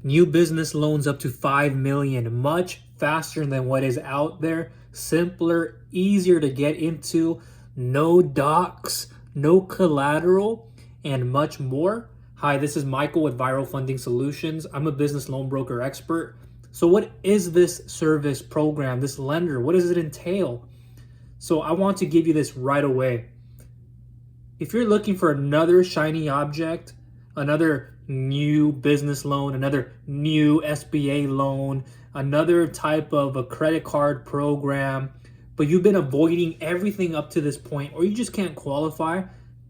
New business loans up to 5 million, much faster than what is out there, simpler, easier to get into, no docs, no collateral, and much more. Hi, this is Michael with Viral Funding Solutions. I'm a business loan broker expert. So what is this service program, this lender? What does it entail? So I want to give you this right away. If you're looking for another shiny object, another new business loan, another new SBA loan, another type of a credit card program, but you've been avoiding everything up to this point, or you just can't qualify,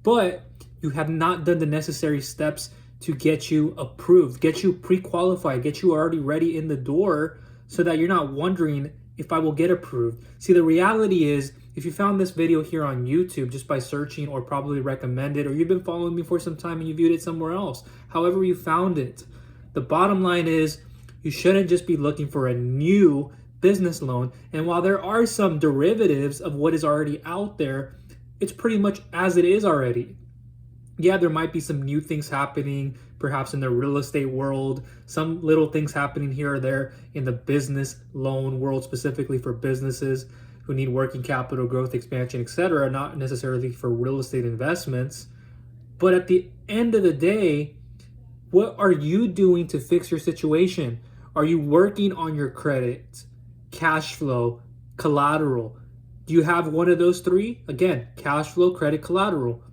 but you have not done the necessary steps to get you approved, get you pre-qualified, get you already ready in the door so that you're not wondering if I will get approved. See, the reality is, if you found this video here on YouTube just by searching or probably recommended, or you've been following me for some time and you viewed it somewhere else, however you found it, the bottom line is you shouldn't just be looking for a new business loan. And while there are some derivatives of what is already out there, it's pretty much as it is already. Yeah, there might be some new things happening, perhaps in the real estate world, some little things happening here or there in the business loan world, specifically for businesses who need working capital, growth, expansion, etc., not necessarily for real estate investments. But at the end of the day, what are you doing to fix your situation? Are you working on your credit, cash flow, collateral? Do you have one of those three? Again, cash flow, credit, collateral.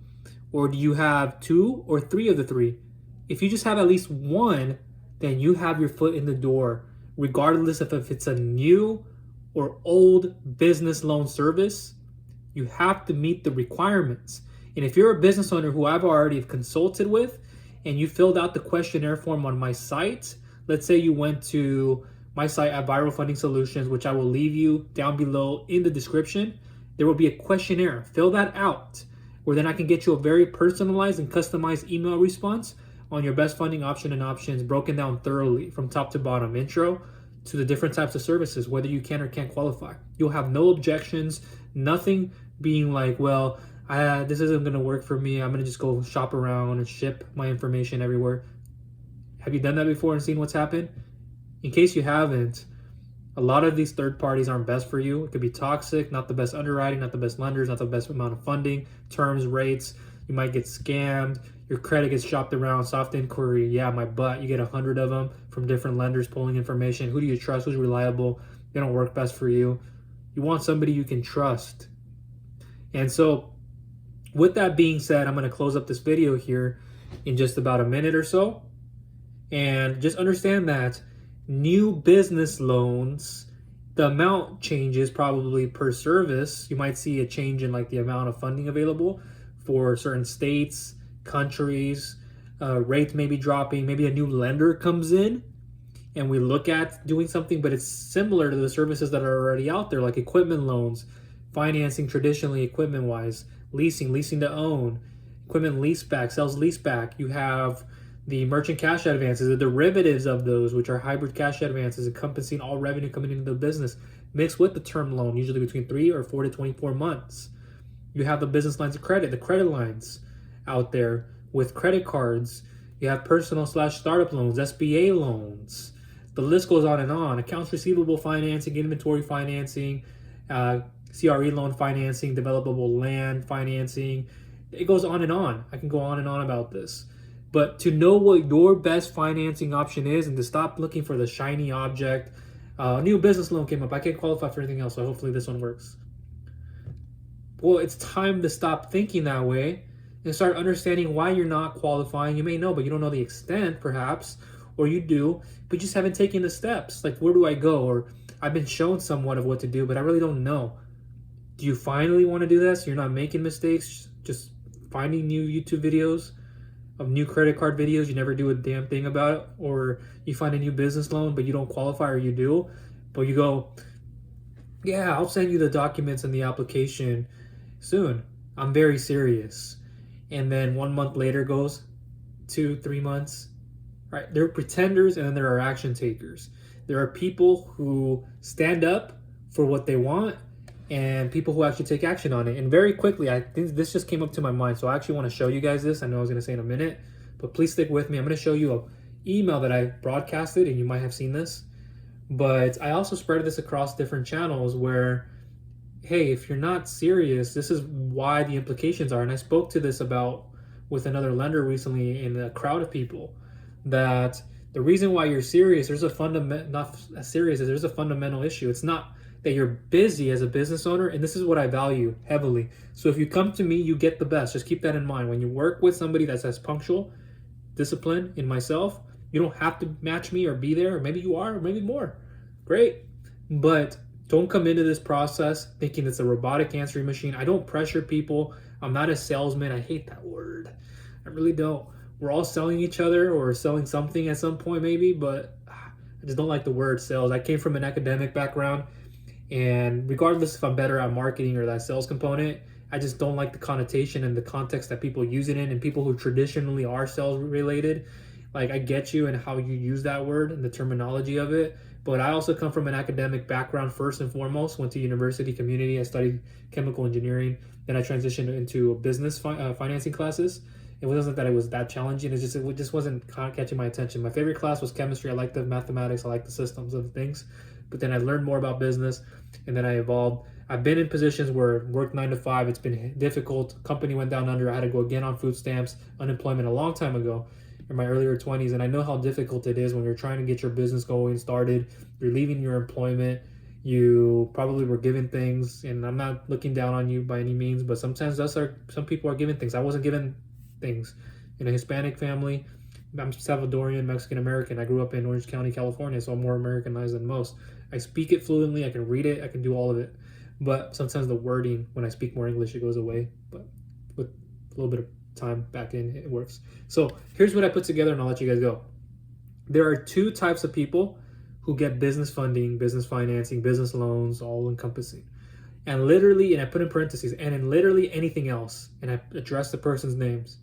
Or do you have two or three of the three? If you just have at least one, then you have your foot in the door, regardless of if it's a new or old business loan service. You have to meet the requirements. And if you're a business owner who I've already consulted with and you filled out the questionnaire form on my site, let's say you went to my site at Viral Funding Solutions, which I will leave you down below in the description, there will be a questionnaire. Fill that out, where then I can get you a very personalized and customized email response on your best funding option and options, broken down thoroughly from top to bottom, intro to the different types of services, whether you can or can't qualify. You'll have no objections, nothing being like, well, this isn't going to work for me. I'm going to just go shop around and ship my information everywhere. Have you done that before and seen what's happened? In case you haven't, a lot of these third parties aren't best for you. It could be toxic, not the best underwriting, not the best lenders, not the best amount of funding, terms, rates. You might get scammed. Your credit gets shopped around, soft inquiry. Yeah, my butt. You get 100 of them from different lenders pulling information. Who do you trust? Who's reliable? They don't work best for you. You want somebody you can trust. And so with that being said, I'm going to close up this video here in just about a minute or so. And just understand that new business loans, the amount changes probably per service. You might see a change in like the amount of funding available for certain states, countries, rates may be dropping, maybe a new lender comes in and we look at doing something, but it's similar to the services that are already out there, like equipment loans, financing traditionally equipment wise, leasing to own, equipment lease back, sales lease back. You have the merchant cash advances, the derivatives of those, which are hybrid cash advances encompassing all revenue coming into the business, mixed with the term loan, usually between 3 or 4 to 24 months. You have the business lines of credit, the credit lines out there with credit cards. You have personal/startup loans, SBA loans. The list goes on and on. Accounts receivable financing, inventory financing, CRE loan financing, developable land financing. It goes on and on. I can go on and on about this. But to know what your best financing option is and to stop looking for the shiny object. A new business loan came up. I can't qualify for anything else, so hopefully this one works. Well, it's time to stop thinking that way and start understanding why you're not qualifying. You may know, but you don't know the extent, perhaps, or you do, but you just haven't taken the steps. Like, where do I go? Or I've been shown somewhat of what to do, but I really don't know. Do you finally want to do this? You're not making mistakes, just finding new YouTube videos of new credit card videos. You never do a damn thing about it. Or you find a new business loan, but you don't qualify, or you do, but you go, yeah, I'll send you the documents and the application soon. I'm very serious. And then 1 month later goes, 2-3 months. Right? There are pretenders and then there are action takers. There are people who stand up for what they want and people who actually take action on it. And very quickly, I think this just came up to my mind. So I actually want to show you guys this. I know I was going to say in a minute, but please stick with me. I'm going to show you an email that I broadcasted, and you might have seen this, but I also spread this across different channels where, hey, if you're not serious, this is why the implications are. And I spoke to this about with another lender recently in a crowd of people, that the reason why you're serious, there's a there's a fundamental issue. It's not that you're busy as a business owner, and this is what I value heavily. So if you come to me, you get the best. Just keep that in mind. When you work with somebody that's as punctual, disciplined in myself, you don't have to match me or be there, or maybe you are, or maybe more. Great. But don't come into this process thinking it's a robotic answering machine. I don't pressure people. I'm not a salesman. I hate that word. I really don't. We're all selling each other or selling something at some point maybe, but I just don't like the word sales. I came from an academic background, and regardless if I'm better at marketing or that sales component, I just don't like the connotation and the context that people use it in, and people who traditionally are sales related. Like, I get you and how you use that word and the terminology of it, but I also come from an academic background first and foremost. Went to university community. I studied chemical engineering. Then I transitioned into business financing classes. It wasn't that it was that challenging. It just wasn't catching my attention. My favorite class was chemistry. I liked the mathematics. I liked the systems of things. But then I learned more about business, and then I evolved. I've been in positions where worked 9 to 5. It's been difficult. Company went down under. I had to go again on food stamps, unemployment a long time ago in my earlier 20s. And I know how difficult it is when you're trying to get your business going, started. You're leaving your employment. You probably were given things, and I'm not looking down on you by any means, but sometimes some people are given things. I wasn't given things. In a Hispanic family, I'm Salvadorian, Mexican American. I grew up in Orange County, California, so I'm more Americanized than most. I speak it fluently. I can read it. I can do all of it. But sometimes the wording, when I speak more English, it goes away. But with a little bit of time back in, it works. So here's what I put together, and I'll let you guys go. There are 2 types of people who get business funding, business financing, business loans, all encompassing. And literally, and I put in parentheses, and in literally anything else, and I address the person's names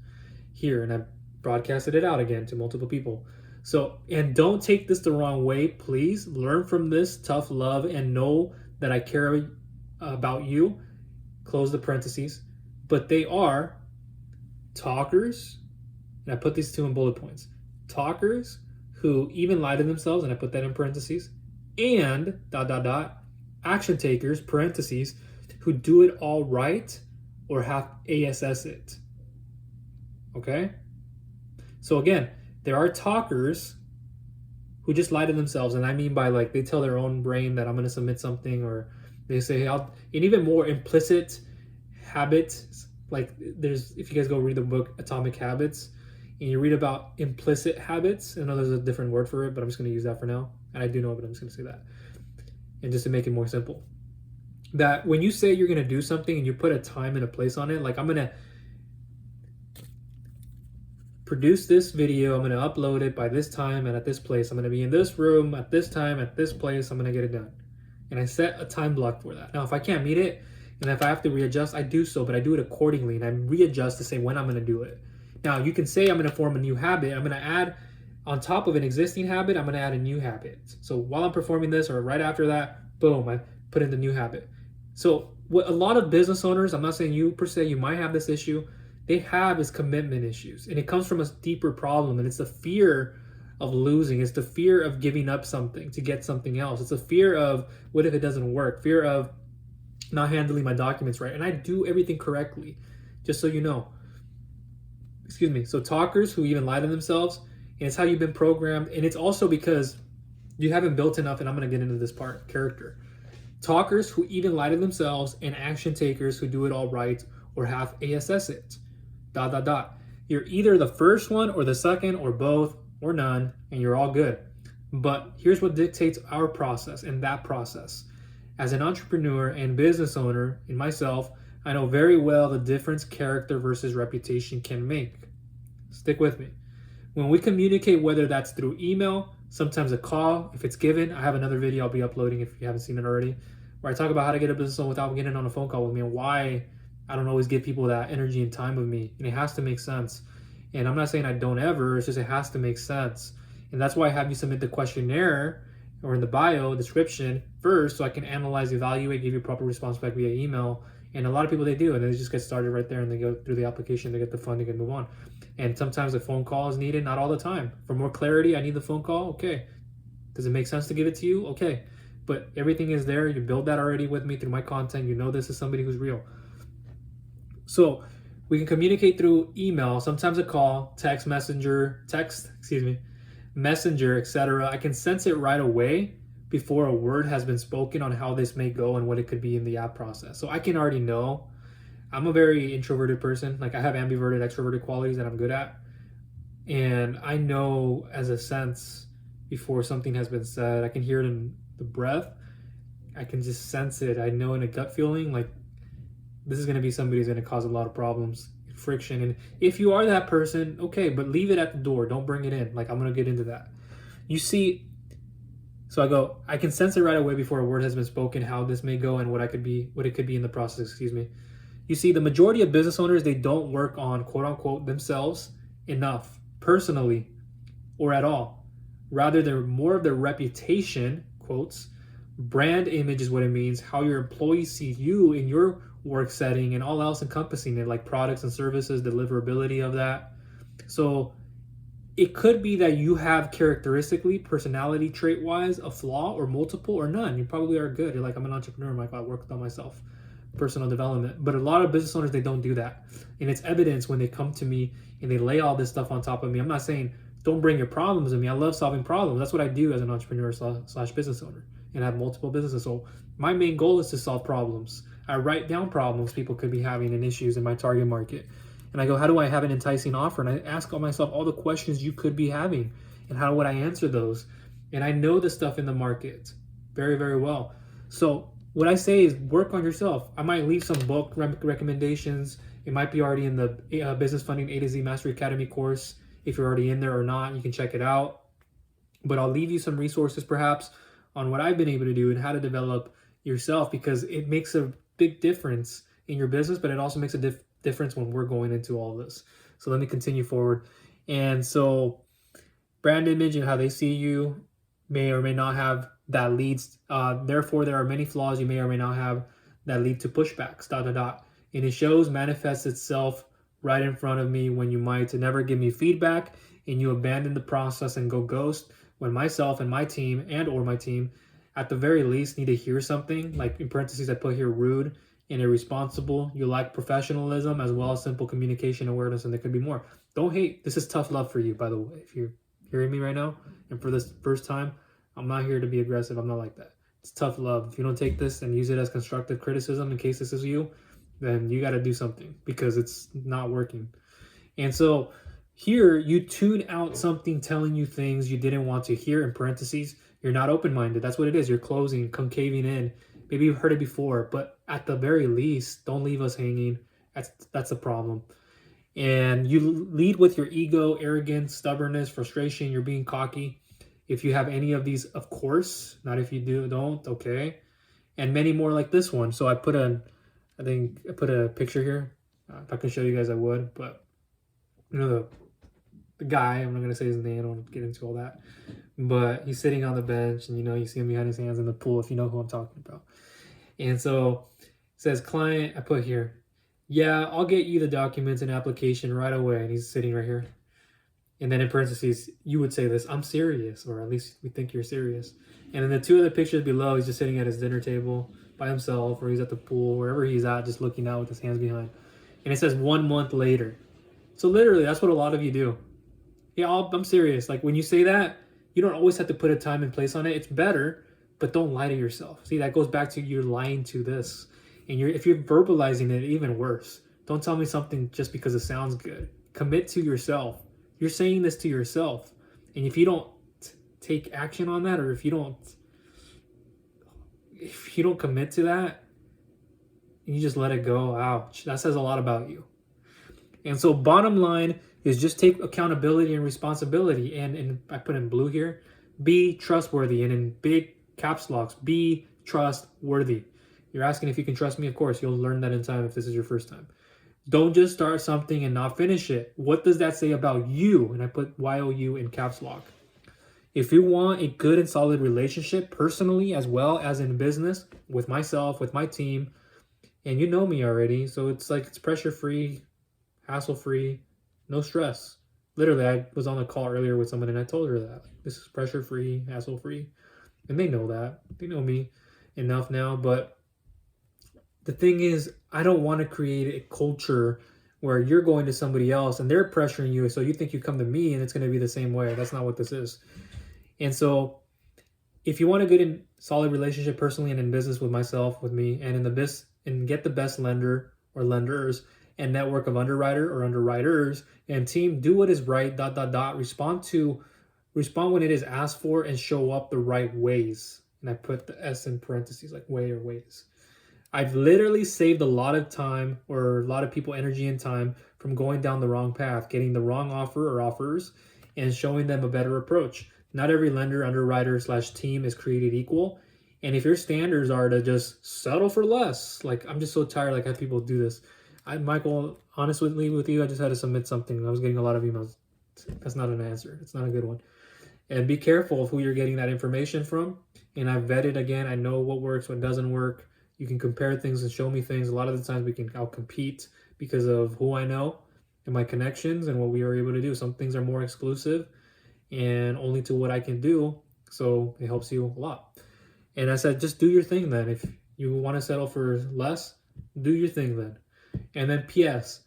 here, and I broadcasted it out again to multiple people. So, and don't take this the wrong way, please. Learn from this, tough love, and know that I care about you. Close the parentheses. But they are talkers, and I put these 2 in bullet points. Talkers who even lie to themselves, and I put that in parentheses, and ... action takers, parentheses, who do it all right or have ASS it. Okay? So again, there are talkers who just lie to themselves, and I mean by, like, they tell their own brain that I'm going to submit something, or they say, hey, and even more implicit habits. Like, there's, if you guys go read the book Atomic Habits, and you read about implicit habits, I know there's a different word for it, but I'm just going to use that for now. And I do know it, but I'm just going to say that. And just to make it more simple, that when you say you're going to do something and you put a time and a place on it, like, I'm going to produce this video, I'm going to upload it by this time and at this place, I'm going to be in this room at this time at this place, I'm going to get it done. And I set a time block for that. Now, if I can't meet it, and if I have to readjust, I do so, but I do it accordingly, and I readjust to say when I'm going to do it. Now, you can say I'm going to form a new habit. I'm going to add, on top of an existing habit, I'm going to add a new habit. So while I'm performing this, or right after that, boom, I put in the new habit. So what a lot of business owners, I'm not saying you per se, you might have this issue, they have is commitment issues. And it comes from a deeper problem, and it's the fear of losing. It's the fear of giving up something to get something else. It's a fear of, what if it doesn't work? Fear of not handling my documents right. And I do everything correctly, just so you know. Excuse me. So talkers who even lie to themselves, and it's how you've been programmed. And it's also because you haven't built enough, and I'm going to get into this part, character. Talkers who even lie to themselves, and action takers who do it all right or have ASS it. ... You're either the first one or the second or both or none, and you're all good. But here's what dictates our process and that process. As an entrepreneur and business owner, in myself, I know very well the difference character versus reputation can make. Stick with me. When we communicate, whether that's through email, sometimes a call, if it's given, I have another video I'll be uploading if you haven't seen it already, where I talk about how to get a business loan without getting on a phone call with me, and why I don't always give people that energy and time with me. And it has to make sense. And I'm not saying I don't ever, it's just it has to make sense. And that's why I have you submit the questionnaire or in the bio description first, so I can analyze, evaluate, give you a proper response back via email. And a lot of people, they do, and they just get started right there, and they go through the application, they get the funding and move on. And sometimes a phone call is needed, not all the time. For more clarity, I need the phone call. Okay. Does it make sense to give it to you? Okay. But everything is there. You build that already with me through my content. You know this is somebody who's real. So we can communicate through email, sometimes a call, messenger, etc. I can sense it right away before a word has been spoken on how this may go and what it could be in the app process. So I can already know. I'm a very introverted person. Like I have ambiverted, extroverted qualities that I'm good at. And I know as a sense before something has been said. I can hear it in the breath. I can just sense it. I know in a gut feeling, like this is going to be somebody who's going to cause a lot of problems, friction. And if you are that person, okay, but leave it at the door. Don't bring it in. Like I'm going to get into that. You see, so I can sense it right away before a word has been spoken, how this may go and what it could be in the process, excuse me. You see, the majority of business owners, they don't work on quote unquote themselves enough personally or at all. Rather, they're more of their reputation, quotes, brand image is what it means, how your employees see you in your work setting and all else encompassing it, like products and services, deliverability of that. So it could be that you have characteristically, personality trait wise, a flaw or multiple or none. You probably are good. You're like, I'm an entrepreneur. I'm like, I work on myself, personal development. But a lot of business owners, they don't do that. And it's evidence when they come to me and they lay all this stuff on top of me. I'm not saying don't bring your problems to me. I love solving problems. That's what I do as an entrepreneur slash business owner, and I have multiple businesses. So my main goal is to solve problems. I write down problems people could be having and issues in my target market. And I go, how do I have an enticing offer? And I ask myself all the questions you could be having and how would I answer those? And I know the stuff in the market very, very well. So what I say is work on yourself. I might leave some book recommendations. It might be already in the Business Funding A to Z Mastery Academy course. If you're already in there or not, you can check it out. But I'll leave you some resources perhaps on what I've been able to do and how to develop yourself, because it makes a big difference in your business, but it also makes a difference when we're going into all this. So let me continue forward. And so brand image and how they see you may or may not have that leads. Therefore, there are many flaws you may or may not have that lead to pushbacks, ... And it manifests itself right in front of me when you might never give me feedback and you abandon the process and go ghost, when myself and my team at the very least need to hear something, like in parentheses I put here rude and irresponsible. You lack professionalism as well as simple communication awareness, and there could be more. Don't hate. This is tough love for you, by the way. If you're hearing me right now and for this first time, I'm not here to be aggressive. I'm not like that. It's tough love. If you don't take this and use it as constructive criticism in case this is you, then you got to do something because it's not working. And so here you tune out something telling you things you didn't want to hear. In parentheses, you're not open-minded. That's what it is. You're closing, concaving in. Maybe you've heard it before, but at the very least, don't leave us hanging. That's a problem. And you lead with your ego, arrogance, stubbornness, frustration. You're being cocky. If you have any of these, of course, not if you don't, okay. And many more like this one. So I put a picture here. If I could show you guys, I would. But you know the guy, I'm not gonna say his name. I don't want to get into all that. But he's sitting on the bench, and you see him behind his hands in the pool. If you know who I'm talking about. And so it says client. I put here, yeah, I'll get you the documents and application right away. And he's sitting right here. And then in parentheses, you would say this, I'm serious, or at least we think you're serious. And in the two other pictures below, he's just sitting at his dinner table by himself, or he's at the pool, wherever he's at, just looking out with his hands behind. And it says 1 month later. So literally, that's what a lot of you do. Yeah, I'm serious. Like when you say that, you don't always have to put a time and place on it. It's better, but don't lie to yourself. See, that goes back to you're lying to this. And if you're verbalizing it, even worse. Don't tell me something just because it sounds good. Commit to yourself. You're saying this to yourself. And if you don't take action on that, or if you don't commit to that, you just let it go, ouch. That says a lot about you. And so bottom line is just take accountability and responsibility. And I put in blue here, be trustworthy. And in big caps locks, be trustworthy. You're asking if you can trust me? Of course, you'll learn that in time if this is your first time. Don't just start something and not finish it. What does that say about you? And I put YOU in caps lock. If you want a good and solid relationship personally as well as in business with myself, with my team, and you know me already, so it's pressure-free, hassle-free, No stress. Literally, I was on a call earlier with someone and I told her that this is pressure free, hassle free. And they know that. They know me enough now. But the thing is, I don't want to create a culture where you're going to somebody else and they're pressuring you. So you think you come to me and it's going to be the same way. That's not what this is. And so if you want a good and solid relationship personally and in business with myself, with me, and in the best and get the best lender or lenders and network of underwriter or underwriters and team, do what is right, respond when it is asked for and show up the right ways. And I put the S in parentheses, like way or ways. I've literally saved a lot of time or a lot of people energy and time from going down the wrong path, getting the wrong offer or offers, and showing them a better approach. Not every lender, underwriter / team is created equal. And if your standards are to just settle for less, like I'm just so tired, like how people do this. Michael, honestly with you, I just had to submit something. I was getting a lot of emails. That's not an answer. It's not a good one. And be careful of who you're getting that information from. And I've vetted again. I know what works, what doesn't work. You can compare things and show me things. A lot of the times I'll compete because of who I know and my connections and what we are able to do. Some things are more exclusive and only to what I can do. So it helps you a lot. And I said, just do your thing then. If you want to settle for less, do your thing then. And then PS,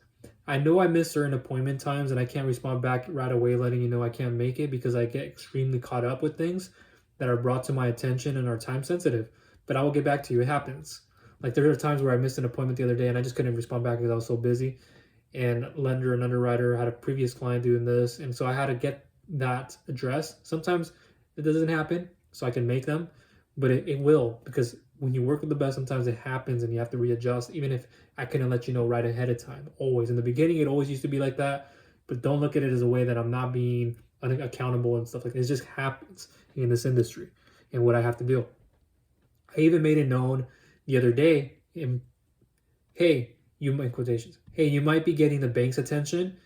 I know I miss certain appointment times and I can't respond back right away letting you know I can't make it because I get extremely caught up with things that are brought to my attention and are time sensitive. But I will get back to you. It happens. Like there are times where I missed an appointment the other day and I just couldn't respond back because I was so busy. And lender and underwriter had a previous client doing this. And so I had to get that addressed. Sometimes it doesn't happen, so I can make them, but it will, because when you work with the best, sometimes it happens and you have to readjust, even if I couldn't let you know right ahead of time. Always. In the beginning, it always used to be like that, but don't look at it as a way that I'm not being accountable and stuff like that. It just happens in this industry and what I have to do. I even made it known the other day, hey, you might quotations, hey, you might be getting the bank's attention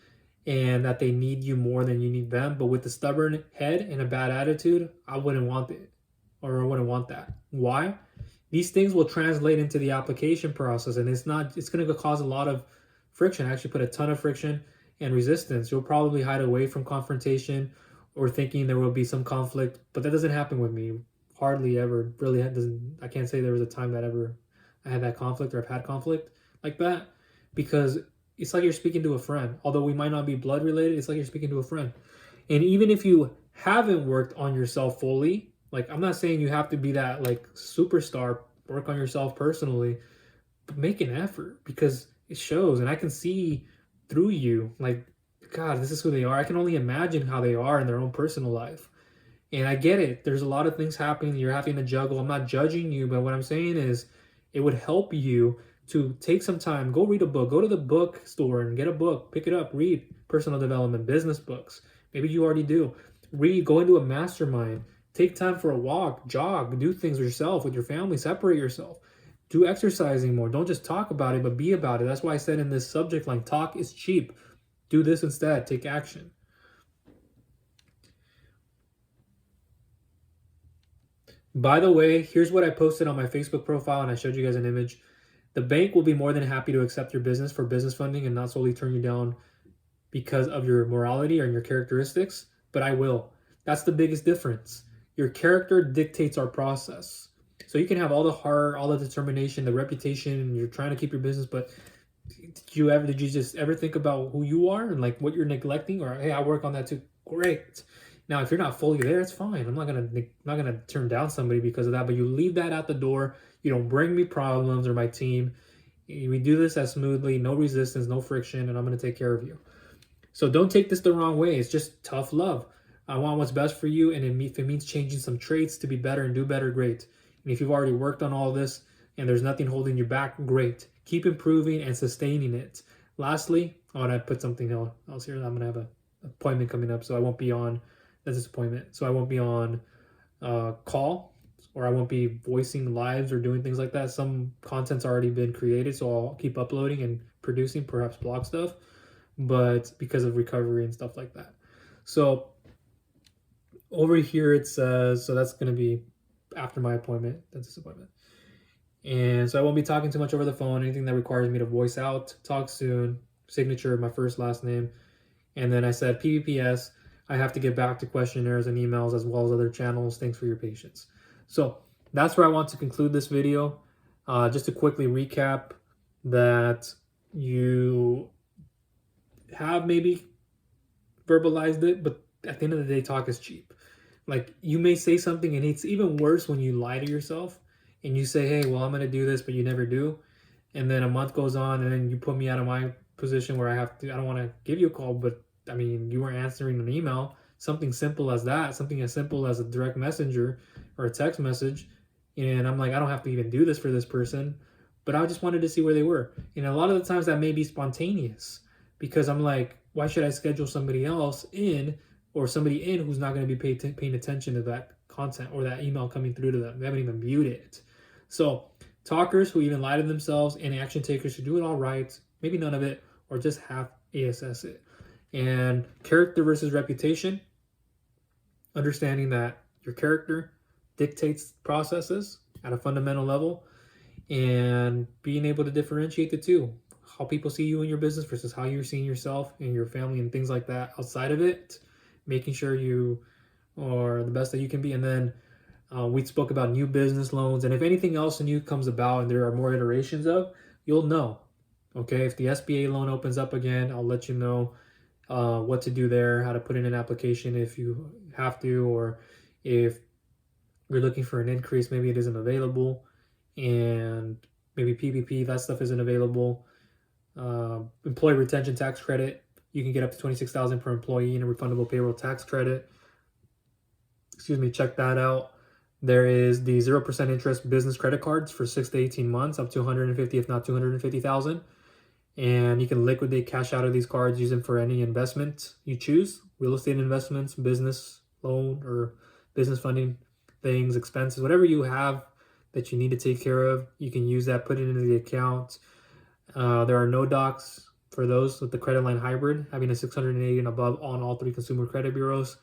and that they need you more than you need them. But with the stubborn head and a bad attitude, I wouldn't want it, or I wouldn't want that. Why? These things will translate into the application process, and it's going to cause a lot of friction. Actually, put a ton of friction and resistance. You'll probably hide away from confrontation or thinking there will be some conflict, but that doesn't happen with me. Hardly ever. Really doesn't. I can't say there was a time that ever I had that conflict or I've had conflict like that, because it's like you're speaking to a friend. Although we might not be blood related, it's like you're speaking to a friend. And even if you haven't worked on yourself fully, like I'm not saying you have to be that like superstar, work on yourself personally, but make an effort because it shows. And I can see through you, like, God, this is who they are. I can only imagine how they are in their own personal life. And I get it. There's a lot of things happening. You're having to juggle. I'm not judging you, but what I'm saying is it would help you to take some time, go read a book, go to the bookstore and get a book, pick it up, read personal development, business books. Maybe you already do. Read, go into a mastermind, take time for a walk, jog, do things yourself with your family, separate yourself, do exercising more. Don't just talk about it, but be about it. That's why I said in this subject line, talk is cheap. Do this instead, take action. By the way, here's what I posted on my Facebook profile and I showed you guys an image. The bank will be more than happy to accept your business for business funding and not solely turn you down because of your morality or your characteristics, but I will. That's the biggest difference. Your character dictates our process. So you can have all the heart, all the determination, the reputation, and you're trying to keep your business, but did you just ever think about who you are and like what you're neglecting? Or hey, I work on that too. Great. Now, if you're not fully there, it's fine. I'm not gonna turn down somebody because of that. But you leave that at the door. You don't bring me problems or my team. We do this as smoothly, no resistance, no friction, and I'm gonna take care of you. So don't take this the wrong way. It's just tough love. I want what's best for you, and if it means changing some traits to be better and do better, great. And if you've already worked on all this and there's nothing holding you back, great. Keep improving and sustaining it. Lastly, I want to put something else here. I'm gonna have an appointment coming up, so I won't be on. That's disappointment. So I won't be on call, or I won't be voicing lives or doing things like that. Some content's already been created, so I'll keep uploading and producing, perhaps blog stuff, but because of recovery and stuff like that. So over here it says, so that's going to be after my appointment. That's disappointment. And so I won't be talking too much over the phone. Anything that requires me to voice out, talk soon, signature, my first, last name, And then I said, PPPS, I have to get back to questionnaires and emails as well as other channels. Thanks for your patience. So that's where I want to conclude this video. Just to quickly recap that you have maybe verbalized it, but at the end of the day, talk is cheap. Like, you may say something, and it's even worse when you lie to yourself and you say, hey, well, I'm going to do this, but you never do. And then a month goes on, and then you put me out of my position where I don't want to give you a call, but I mean, you weren't answering an email. Something simple as that, something as simple as a direct messenger or a text message. And I'm like, I don't have to even do this for this person, but I just wanted to see where they were. And a lot of the times that may be spontaneous, because I'm like, why should I schedule somebody else in, or somebody in who's not going to be paying attention to that content or that email coming through to them? They haven't even viewed it. So talkers who even lie to themselves, and action takers who do it all right, maybe none of it, or just half ASS it. And character versus reputation, understanding that your character dictates processes at a fundamental level, and being able to differentiate the two. How people see you in your business versus how you're seeing yourself and your family and things like that outside of it. Making sure you are the best that you can be. And then we spoke about new business loans. And if anything else new comes about and there are more iterations of, you'll know. Okay, if the SBA loan opens up again, I'll let you know what to do there, how to put in an application if you have to, or if you're looking for an increase, maybe it isn't available, and maybe PPP, that stuff isn't available. Employee retention tax credit, you can get up to $26,000 per employee in a refundable payroll tax credit. Excuse me, check that out. There is the 0% interest business credit cards for 6 to 18 months, up to 150, if not 250,000. And you can liquidate cash out of these cards, use them for any investment you choose. Real estate investments, business loan, or business funding things, expenses, whatever you have that you need to take care of, you can use that, put it into the account. There are no docs for those with the credit line hybrid, having a 680 and above on all 3 consumer credit bureaus.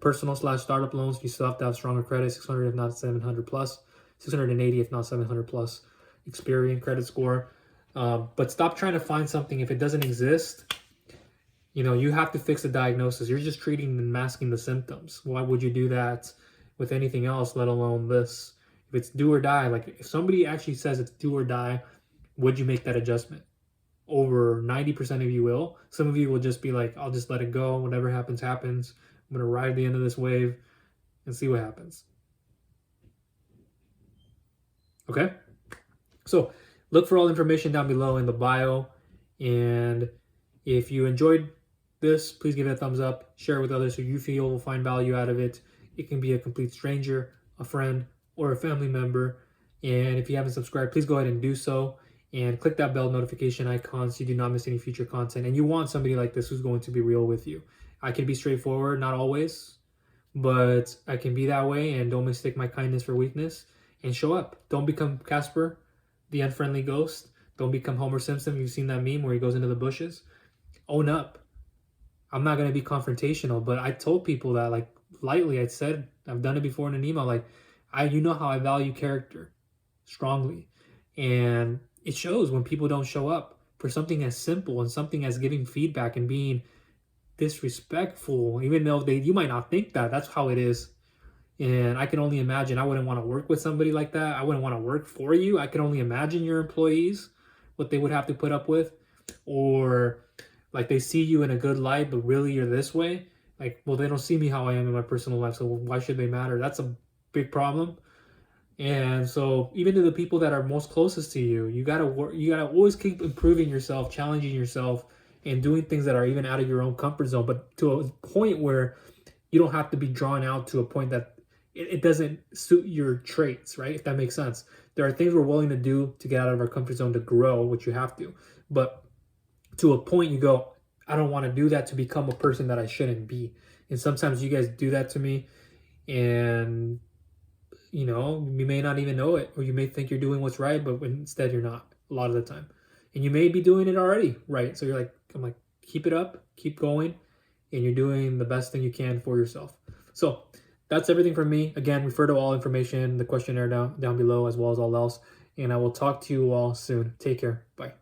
Personal/startup loans, you still have to have stronger credit, 600 if not 700 plus, 680 if not 700 plus Experian credit score. But stop trying to find something if it doesn't exist. You have to fix the diagnosis. You're just treating and masking the symptoms. Why would you do that with anything else, let alone this? If it's do or die, like if somebody actually says it's do or die, would you make that adjustment? Over 90% of you will. Some of you will just be like, I'll just let it go. Whatever happens, happens. I'm going to ride the end of this wave and see what happens. Okay? So look for all information down below in the bio. And if you enjoyed this, please give it a thumbs up. Share it with others who you feel will find value out of it. It can be a complete stranger, a friend, or a family member. And if you haven't subscribed, please go ahead and do so. And click that bell notification icon so you do not miss any future content. And you want somebody like this who's going to be real with you. I can be straightforward, not always, but I can be that way. And don't mistake my kindness for weakness. And show up. Don't become Casper, the unfriendly ghost. Don't become Homer Simpson. You've seen that meme where he goes into the bushes. Own up. I'm not going to be confrontational, but I told people that, like, lightly. I said, I've done it before in an email. Like, you know how I value character strongly. And it shows when people don't show up for something as simple and something as giving feedback and being disrespectful, even though you might not think that. That's how it is. And I can only imagine. I wouldn't want to work with somebody like that. I wouldn't want to work for you. I can only imagine your employees, what they would have to put up with. Or like they see you in a good light, but really you're this way. Like, well, they don't see me how I am in my personal life, so why should they matter? That's a big problem. And so even to the people that are most closest to you, you gotta work. You gotta always keep improving yourself, challenging yourself, and doing things that are even out of your own comfort zone, but to a point where you don't have to be drawn out to a point that it doesn't suit your traits, right? If that makes sense. There are things we're willing to do to get out of our comfort zone to grow, which you have to. But to a point you go, I don't want to do that to become a person that I shouldn't be. And sometimes you guys do that to me, and you may not even know it, or you may think you're doing what's right, but instead you're not a lot of the time. And you may be doing it already right. So I'm like, keep it up, keep going, and you're doing the best thing you can for yourself. So that's everything from me. Again, refer to all information, the questionnaire down below, as well as all else. And I will talk to you all soon. Take care. Bye.